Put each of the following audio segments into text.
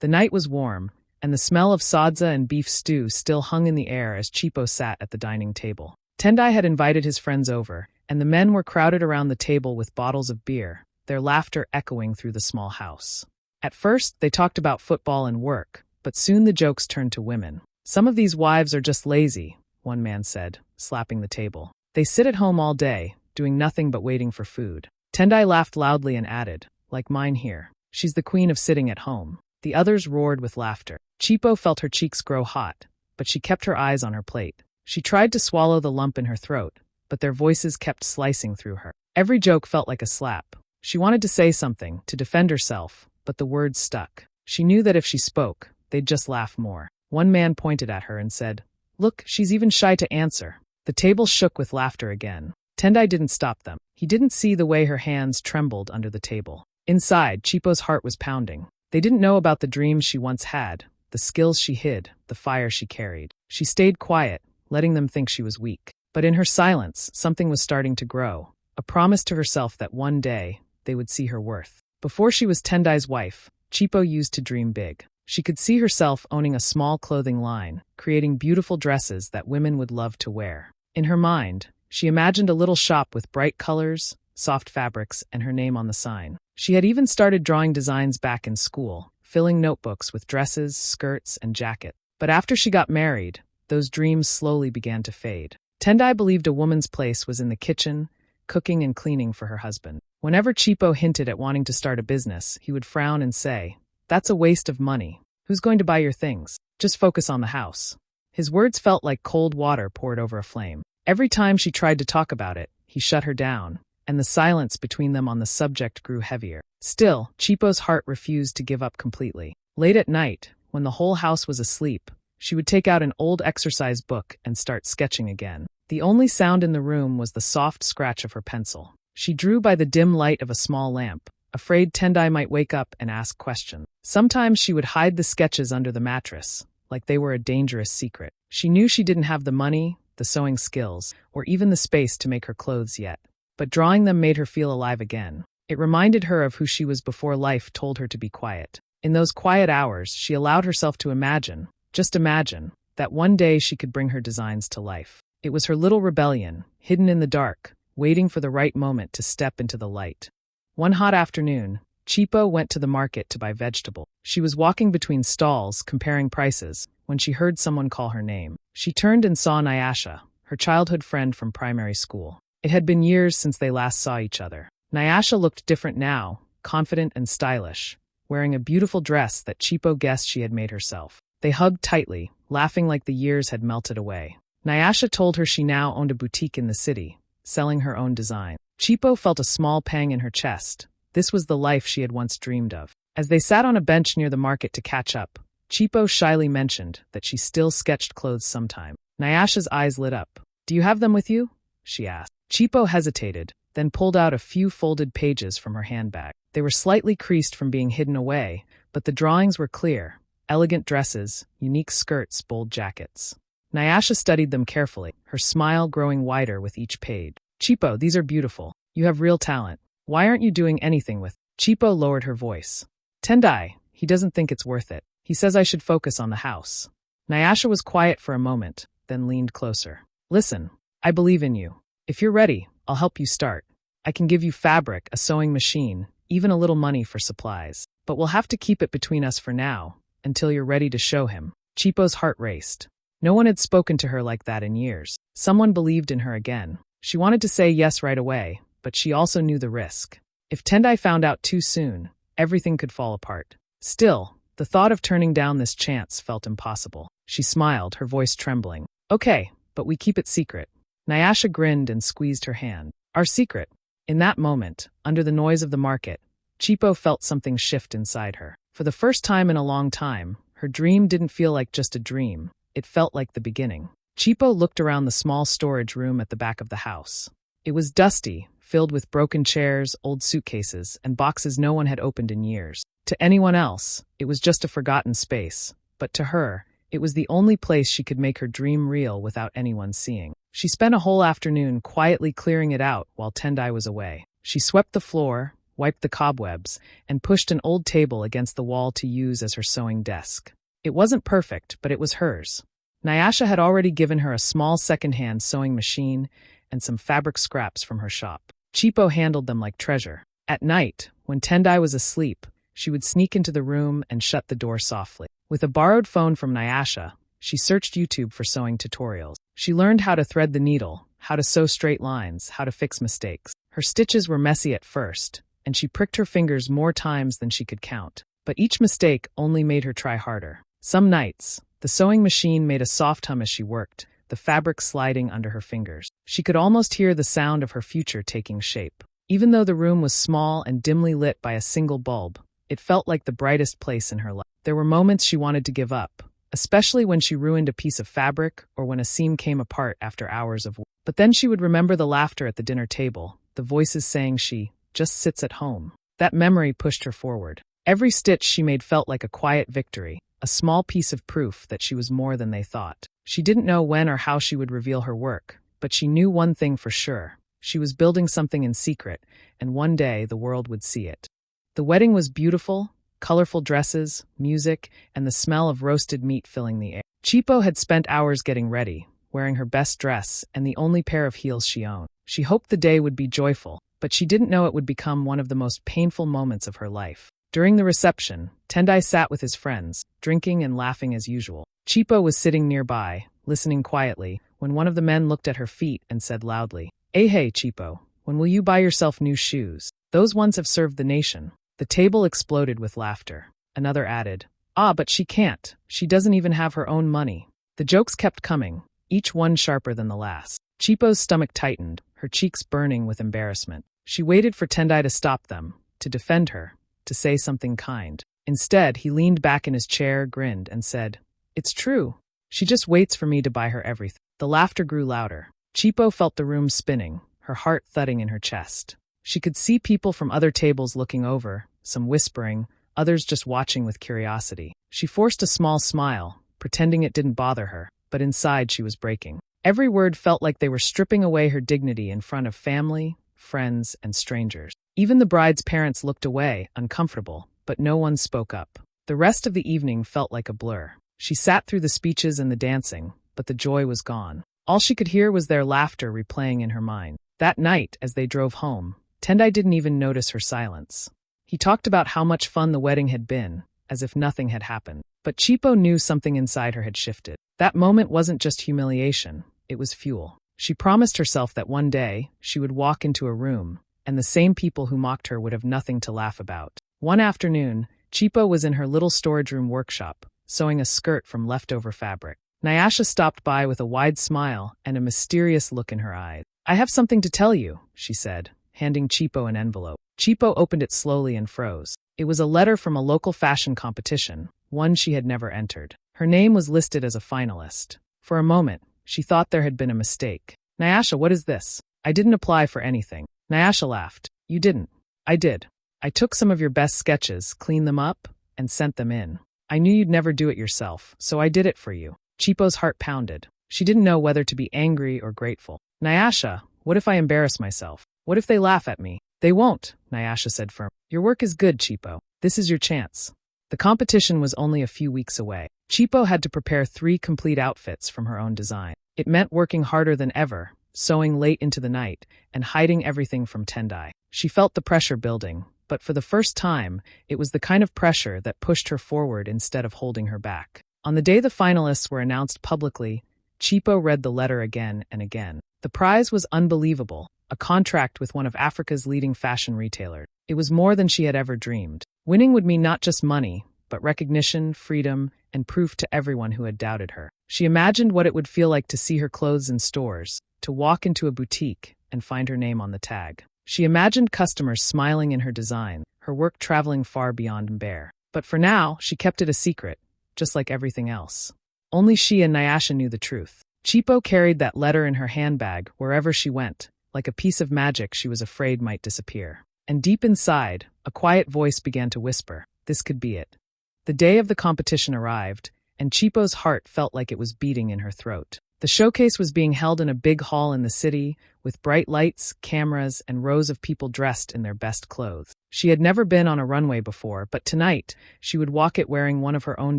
The night was warm, and the smell of sadza and beef stew still hung in the air as Chipo sat at the dining table. Tendai had invited his friends over, and the men were crowded around the table with bottles of beer, their laughter echoing through the small house. At first, they talked about football and work, but soon the jokes turned to women. "Some of these wives are just lazy," one man said, slapping the table. "They sit at home all day, doing nothing but waiting for food." Tendai laughed loudly and added, "Like mine here. She's the queen of sitting at home." The others roared with laughter. Chipo felt her cheeks grow hot, but she kept her eyes on her plate. She tried to swallow the lump in her throat, but their voices kept slicing through her. Every joke felt like a slap. She wanted to say something, to defend herself, but the words stuck. She knew that if she spoke, they'd just laugh more. One man pointed at her and said, "Look, she's even shy to answer." The table shook with laughter again. Tendai didn't stop them. He didn't see the way her hands trembled under the table. Inside, Chipo's heart was pounding. They didn't know about the dreams she once had, the skills she hid, the fire she carried. She stayed quiet, letting them think she was weak. But in her silence, something was starting to grow, a promise to herself that one day, they would see her worth. Before she was Tendai's wife, Chipo used to dream big. She could see herself owning a small clothing line, creating beautiful dresses that women would love to wear. In her mind, she imagined a little shop with bright colors, soft fabrics, and her name on the sign. She had even started drawing designs back in school, filling notebooks with dresses, skirts, and jackets. But after she got married, those dreams slowly began to fade. Tendai believed a woman's place was in the kitchen, cooking and cleaning for her husband. Whenever Chipo hinted at wanting to start a business, he would frown and say, "That's a waste of money. Who's going to buy your things? Just focus on the house." His words felt like cold water poured over a flame. Every time she tried to talk about it, he shut her down, and the silence between them on the subject grew heavier. Still, Chipo's heart refused to give up completely. Late at night, when the whole house was asleep, she would take out an old exercise book and start sketching again. The only sound in the room was the soft scratch of her pencil. She drew by the dim light of a small lamp, afraid Tendai might wake up and ask questions. Sometimes she would hide the sketches under the mattress, like they were a dangerous secret. She knew she didn't have the money, the sewing skills, or even the space to make her clothes yet. But drawing them made her feel alive again. It reminded her of who she was before life told her to be quiet. In those quiet hours, she allowed herself to imagine, just imagine, that one day she could bring her designs to life. It was her little rebellion, hidden in the dark, waiting for the right moment to step into the light. One hot afternoon, Chipo went to the market to buy vegetables. She was walking between stalls, comparing prices, when she heard someone call her name. She turned and saw Nyasha, her childhood friend from primary school. It had been years since they last saw each other. Nyasha looked different now, confident and stylish, wearing a beautiful dress that Chipo guessed she had made herself. They hugged tightly, laughing like the years had melted away. Nyasha told her she now owned a boutique in the city, selling her own design. Chipo felt a small pang in her chest. This was the life she had once dreamed of. As they sat on a bench near the market to catch up, Chipo shyly mentioned that she still sketched clothes sometime. Nyasha's eyes lit up. "Do you have them with you?" she asked. Chipo hesitated, then pulled out a few folded pages from her handbag. They were slightly creased from being hidden away, but the drawings were clear. Elegant dresses, unique skirts, bold jackets. Nyasha studied them carefully, her smile growing wider with each page. "Chipo, these are beautiful. You have real talent. Why aren't you doing anything with?" Chipo lowered her voice. "Tendai, he doesn't think it's worth it. He says I should focus on the house." Nyasha was quiet for a moment, then leaned closer. "Listen, I believe in you. If you're ready, I'll help you start. I can give you fabric, a sewing machine, even a little money for supplies. But we'll have to keep it between us for now, until you're ready to show him." Chipo's heart raced. No one had spoken to her like that in years. Someone believed in her again. She wanted to say yes right away, but she also knew the risk. If Tendai found out too soon, everything could fall apart. Still, the thought of turning down this chance felt impossible. She smiled, her voice trembling. "Okay, but we keep it secret." Nyasha grinned and squeezed her hand. "Our secret." In that moment, under the noise of the market, Chipo felt something shift inside her. For the first time in a long time, her dream didn't feel like just a dream. It felt like the beginning. Chipo looked around the small storage room at the back of the house. It was dusty, filled with broken chairs, old suitcases, and boxes no one had opened in years. To anyone else, it was just a forgotten space, but to her, it was the only place she could make her dream real without anyone seeing. She spent a whole afternoon quietly clearing it out while Tendai was away. She swept the floor, wiped the cobwebs, and pushed an old table against the wall to use as her sewing desk. It wasn't perfect, but it was hers. Nyasha had already given her a small second-hand sewing machine and some fabric scraps from her shop. Chipo handled them like treasure. At night, when Tendai was asleep, she would sneak into the room and shut the door softly. With a borrowed phone from Nyasha, she searched YouTube for sewing tutorials. She learned how to thread the needle, how to sew straight lines, how to fix mistakes. Her stitches were messy at first, and she pricked her fingers more times than she could count. But each mistake only made her try harder. Some nights, the sewing machine made a soft hum as she worked, the fabric sliding under her fingers. She could almost hear the sound of her future taking shape. Even though the room was small and dimly lit by a single bulb, it felt like the brightest place in her life. There were moments she wanted to give up, especially when she ruined a piece of fabric or when a seam came apart after hours of work. But then she would remember the laughter at the dinner table, the voices saying she just sits at home. That memory pushed her forward. Every stitch she made felt like a quiet victory, a small piece of proof that she was more than they thought. She didn't know when or how she would reveal her work, but she knew one thing for sure. She was building something in secret, and one day the world would see it. The wedding was beautiful, colorful dresses, music, and the smell of roasted meat filling the air. Chipo had spent hours getting ready, wearing her best dress and the only pair of heels she owned. She hoped the day would be joyful, but she didn't know it would become one of the most painful moments of her life. During the reception, Tendai sat with his friends, drinking and laughing as usual. Chipo was sitting nearby, listening quietly, when one of the men looked at her feet and said loudly, Hey, Chipo, when will you buy yourself new shoes? Those ones have served the nation." The table exploded with laughter. Another added, but she can't. She doesn't even have her own money." The jokes kept coming, each one sharper than the last. Chipo's stomach tightened, her cheeks burning with embarrassment. She waited for Tendai to stop them, to defend her, to say something kind. Instead, he leaned back in his chair, grinned, and said, "It's true. She just waits for me to buy her everything." The laughter grew louder. Chipo felt the room spinning, her heart thudding in her chest. She could see people from other tables looking over, some whispering, others just watching with curiosity. She forced a small smile, pretending it didn't bother her, but inside she was breaking. Every word felt like they were stripping away her dignity in front of family, friends, and strangers. Even the bride's parents looked away, uncomfortable, but no one spoke up. The rest of the evening felt like a blur. She sat through the speeches and the dancing, but the joy was gone. All she could hear was their laughter replaying in her mind. That night, as they drove home, Tendai didn't even notice her silence. He talked about how much fun the wedding had been, as if nothing had happened. But Chipo knew something inside her had shifted. That moment wasn't just humiliation, it was fuel. She promised herself that one day, she would walk into a room, and the same people who mocked her would have nothing to laugh about. One afternoon, Chipo was in her little storage room workshop, sewing a skirt from leftover fabric. Nyasha stopped by with a wide smile and a mysterious look in her eyes. "I have something to tell you," she said, handing Chipo an envelope. Chipo opened it slowly and froze. It was a letter from a local fashion competition, one she had never entered. Her name was listed as a finalist. For a moment, she thought there had been a mistake. "Nyasha, what is this? I didn't apply for anything." Nyasha laughed. "You didn't. I did. I took some of your best sketches, cleaned them up, and sent them in. I knew you'd never do it yourself, so I did it for you." Chipo's heart pounded. She didn't know whether to be angry or grateful. "Nyasha, what if I embarrass myself? What if they laugh at me?" "They won't," Nyasha said firmly. "Your work is good, Chipo. This is your chance." The competition was only a few weeks away. Chipo had to prepare 3 complete outfits from her own design. It meant working harder than ever, sewing late into the night, and hiding everything from Tendai. She felt the pressure building, but for the first time, it was the kind of pressure that pushed her forward instead of holding her back. On the day the finalists were announced publicly, Chipo read the letter again and again. The prize was unbelievable, a contract with one of Africa's leading fashion retailers. It was more than she had ever dreamed. Winning would mean not just money, but recognition, freedom, and proof to everyone who had doubted her. She imagined what it would feel like to see her clothes in stores, to walk into a boutique and find her name on the tag. She imagined customers smiling in her design, her work traveling far beyond Mbare. But for now, she kept it a secret, just like everything else. Only she and Nyasha knew the truth. Chipo carried that letter in her handbag wherever she went, like a piece of magic she was afraid might disappear. And deep inside, a quiet voice began to whisper, this could be it. The day of the competition arrived, and Chipo's heart felt like it was beating in her throat. The showcase was being held in a big hall in the city, with bright lights, cameras, and rows of people dressed in their best clothes. She had never been on a runway before, but tonight she would walk it wearing one of her own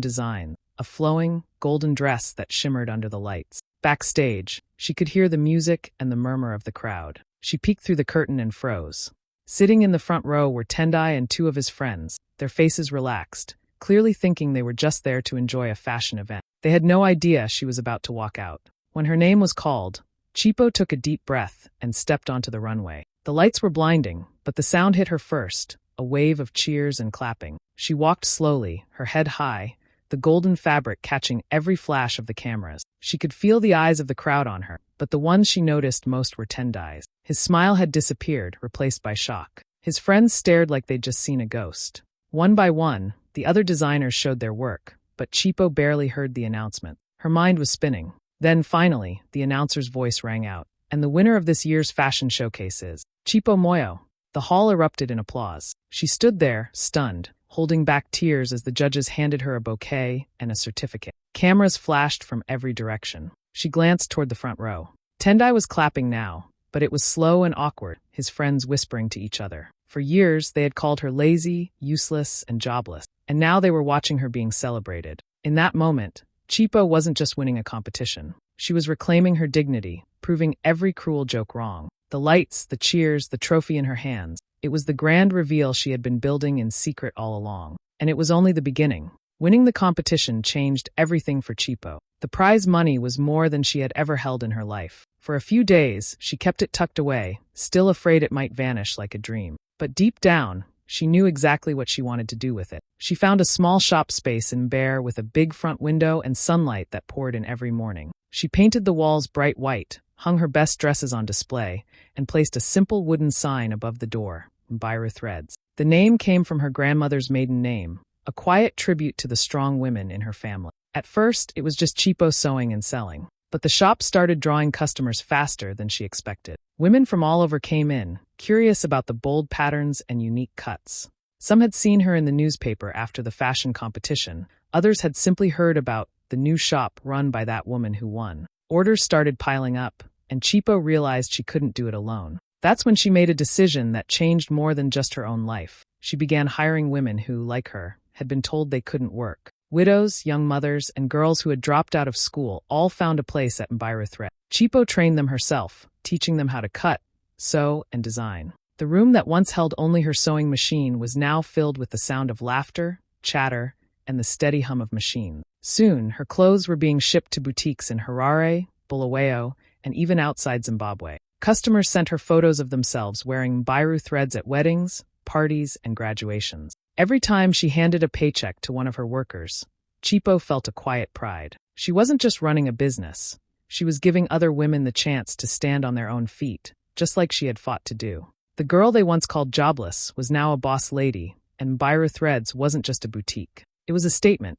designs, a flowing, golden dress that shimmered under the lights. Backstage, she could hear the music and the murmur of the crowd. She peeked through the curtain and froze. Sitting in the front row were Tendai and two of his friends, their faces relaxed, clearly thinking they were just there to enjoy a fashion event. They had no idea she was about to walk out. When her name was called, Chipo took a deep breath and stepped onto the runway. The lights were blinding, but the sound hit her first, a wave of cheers and clapping. She walked slowly, her head high, the golden fabric catching every flash of the cameras. She could feel the eyes of the crowd on her, but the ones she noticed most were Tendai's. His smile had disappeared, replaced by shock. His friends stared like they'd just seen a ghost. One by one, the other designers showed their work, but Chipo barely heard the announcement. Her mind was spinning. Then, finally, the announcer's voice rang out. And the winner of this year's fashion showcase is Chipo Moyo. The hall erupted in applause. She stood there, stunned, holding back tears as the judges handed her a bouquet and a certificate. Cameras flashed from every direction. She glanced toward the front row. Tendai was clapping now, but it was slow and awkward, his friends whispering to each other. For years, they had called her lazy, useless, and jobless, and now they were watching her being celebrated. In that moment, Chipo wasn't just winning a competition. She was reclaiming her dignity, proving every cruel joke wrong. The lights, the cheers, the trophy in her hands. It was the grand reveal she had been building in secret all along. And it was only the beginning. Winning the competition changed everything for Chipo. The prize money was more than she had ever held in her life. For a few days, she kept it tucked away, still afraid it might vanish like a dream. But deep down, she knew exactly what she wanted to do with it. She found a small shop space in Mbare with a big front window and sunlight that poured in every morning. She painted the walls bright white, hung her best dresses on display, and placed a simple wooden sign above the door, Mbare Threads. The name came from her grandmother's maiden name, a quiet tribute to the strong women in her family. At first, it was just Chipo sewing and selling, but the shop started drawing customers faster than she expected. Women from all over came in, curious about the bold patterns and unique cuts. Some had seen her in the newspaper after the fashion competition, others had simply heard about the new shop run by that woman who won. Orders started piling up, and Chipo realized she couldn't do it alone. That's when she made a decision that changed more than just her own life. She began hiring women who, like her, had been told they couldn't work. Widows, young mothers, and girls who had dropped out of school all found a place at Mbare Thread. Chipo trained them herself, teaching them how to cut, sew, and design. The room that once held only her sewing machine was now filled with the sound of laughter, chatter, and the steady hum of machines. Soon, her clothes were being shipped to boutiques in Harare, Bulawayo, and even outside Zimbabwe. Customers sent her photos of themselves wearing Mbare threads at weddings, parties, and graduations. Every time she handed a paycheck to one of her workers, Chipo felt a quiet pride. She wasn't just running a business. She was giving other women the chance to stand on their own feet, just like she had fought to do. The girl they once called Jobless was now a boss lady, and Mbare Threads wasn't just a boutique. It was a statement.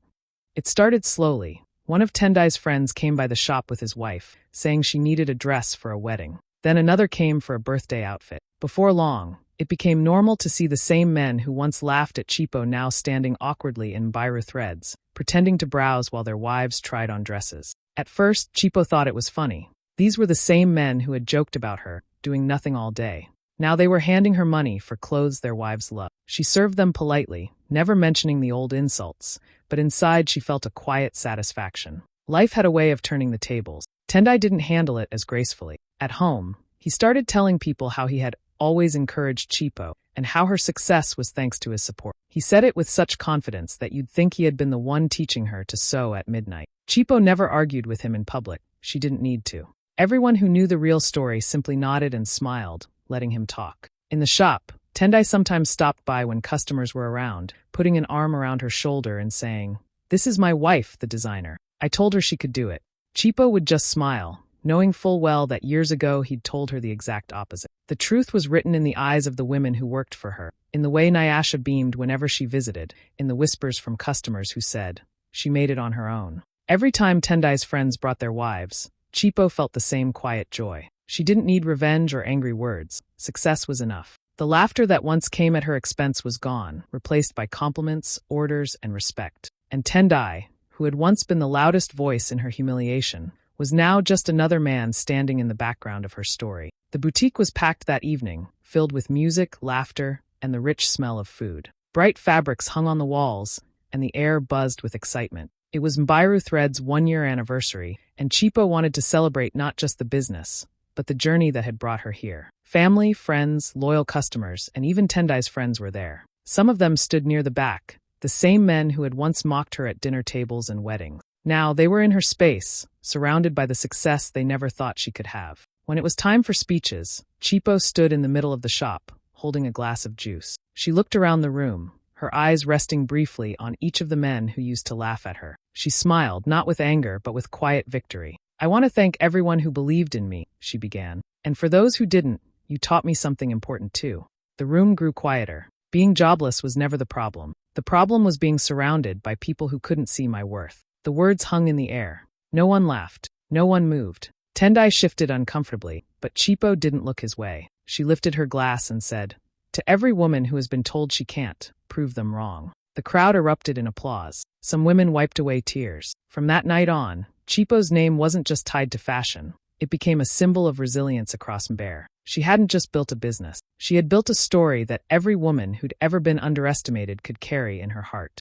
It started slowly. One of Tendai's friends came by the shop with his wife, saying she needed a dress for a wedding. Then another came for a birthday outfit. Before long, it became normal to see the same men who once laughed at Chipo now standing awkwardly in Mbare Threads, pretending to browse while their wives tried on dresses. At first, Chipo thought it was funny. These were the same men who had joked about her, doing nothing all day. Now they were handing her money for clothes their wives loved. She served them politely, never mentioning the old insults, but inside she felt a quiet satisfaction. Life had a way of turning the tables. Tendai didn't handle it as gracefully. At home, he started telling people how he had always encouraged Chipo, and how her success was thanks to his support. He said it with such confidence that you'd think he had been the one teaching her to sew at midnight. Chipo never argued with him in public. She didn't need to. Everyone who knew the real story simply nodded and smiled, letting him talk. In the shop, Tendai sometimes stopped by when customers were around, putting an arm around her shoulder and saying, "This is my wife, the designer. I told her she could do it." Chipo would just smile, knowing full well that years ago he'd told her the exact opposite. The truth was written in the eyes of the women who worked for her, in the way Nyasha beamed whenever she visited, in the whispers from customers who said, she made it on her own. Every time Tendai's friends brought their wives, Chipo felt the same quiet joy. She didn't need revenge or angry words. Success was enough. The laughter that once came at her expense was gone, replaced by compliments, orders, and respect. And Tendai, who had once been the loudest voice in her humiliation, was now just another man standing in the background of her story. The boutique was packed that evening, filled with music, laughter, and the rich smell of food. Bright fabrics hung on the walls, and the air buzzed with excitement. It was Mbare Thread's 1-year anniversary, and Chipo wanted to celebrate not just the business, but the journey that had brought her here. Family, friends, loyal customers, and even Tendai's friends were there. Some of them stood near the back, the same men who had once mocked her at dinner tables and weddings. Now they were in her space, surrounded by the success they never thought she could have. When it was time for speeches, Chipo stood in the middle of the shop, holding a glass of juice. She looked around the room, her eyes resting briefly on each of the men who used to laugh at her. She smiled, not with anger, but with quiet victory. "I want to thank everyone who believed in me," she began. "And for those who didn't, you taught me something important too." The room grew quieter. Being jobless was never the problem. The problem was being surrounded by people who couldn't see my worth. The words hung in the air. No one laughed. No one moved. Tendai shifted uncomfortably, but Chipo didn't look his way. She lifted her glass and said, "To every woman who has been told she can't, prove them wrong." The crowd erupted in applause. Some women wiped away tears. From that night on, Chipo's name wasn't just tied to fashion. It became a symbol of resilience across Mbare. She hadn't just built a business. She had built a story that every woman who'd ever been underestimated could carry in her heart.